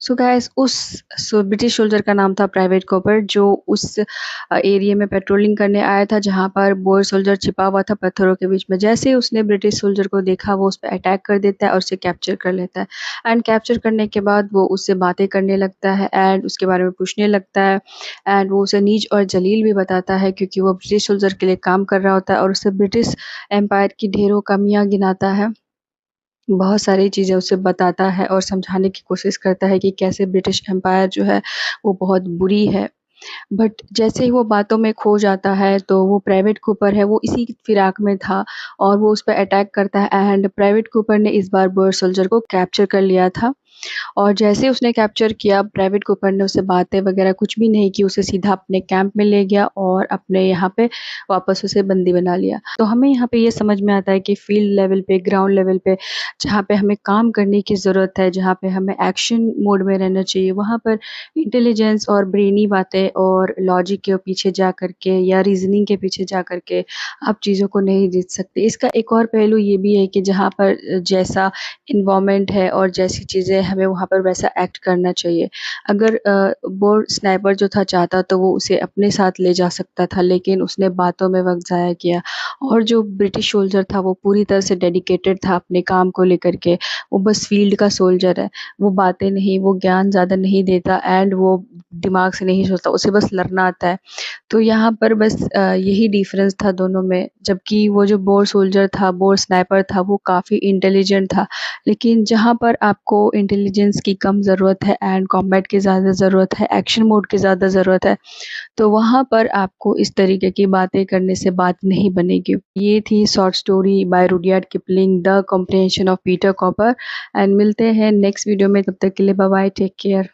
So guys उस British soldier का नाम था प्राइवेट कॉपर, जो उस एरिया में पेट्रोलिंग करने आया था जहाँ पर बोर सोल्जर छिपा हुआ था पत्थरों के बीच में। जैसे ही उसने ब्रिटिश सोल्जर को देखा, वो उस पे अटैक कर देता है और उसे कैप्चर कर लेता है। एंड कैप्चर करने के बाद वो उससे बातें करने लगता है एंड उसके बारे में पूछने लगता है। एंड वो उसे नीच और जलील भी बताता है, क्योंकि वो ब्रिटिश सोल्जर के लिए काम कर रहा होता है और उसे ब्रिटिश एम्पायर की ढेरों कमियां गिनाता है। बहुत सारी चीज़ें उसे बताता है और समझाने की कोशिश करता है कि कैसे ब्रिटिश एम्पायर जो है वो बहुत बुरी है। बट जैसे ही वो बातों में खो जाता है, तो वो प्राइवेट कूपर है, वो इसी फिराक में था और वो उस पे अटैक करता है। एंड प्राइवेट कूपर ने इस बार बर्ड सोल्जर को कैप्चर कर लिया था। और जैसे ही उसने कैप्चर किया, प्राइवेट कूपर ने उससे बातें वगैरह कुछ भी नहीं की, उसे सीधा अपने कैंप में ले गया और अपने यहाँ पे वापस उसे बंदी बना लिया। तो हमें यहाँ पे ये समझ में आता है कि फील्ड लेवल पे, ग्राउंड लेवल पे, जहाँ पे हमें काम करने की ज़रूरत है, जहाँ पे हमें एक्शन मोड में रहना चाहिए, वहाँ पर इंटेलिजेंस और ब्रेनी बातें और लॉजिक के पीछे जा करके या रीजनिंग के पीछे जा करके आप चीज़ों को नहीं जीत सकते। इसका एक और पहलू ये भी है कि जहाँ पर जैसा इन्वायरमेंट है और जैसी चीज़ें, हमें वहाँ पर वैसा एक्ट करना चाहिए। अगर बोर स्नाइपर जो था चाहता तो वो उसे अपने साथ ले जा सकता था, लेकिन उसने बातों में वक़्त ज़ाया किया। और जो ब्रिटिश सोल्जर था वो पूरी तरह से डेडिकेटेड था अपने काम को लेकर के। वो बस फ़ील्ड का सोल्जर है। वो बातें नहीं, वो ज्ञान ज़्यादा नहीं देता एंड वो दिमाग से नहीं सोचता, उसे बस लड़ना आता है। तो यहाँ पर बस यही डिफ़रेंस था दोनों में। जबकि वो जो बोर सोल्जर था, बोर स्नाइपर था, वो काफ़ी इंटेलिजेंट था। लेकिन जहाँ पर आपको इंटेलिजेंस की कम ज़रूरत है एंड कॉम्बैट की ज़्यादा ज़रूरत है, एक्शन मोड की ज़्यादा ज़रूरत है, तो वहाँ पर आपको इस तरीके की बातें करने से बात नहीं बनेगी। ये थी short story by Rudyard Kipling, the comprehension of Peter copper. And मिलते हैं नेक्स्ट वीडियो में, तब तक के लिए बाय बाय, टेक केयर।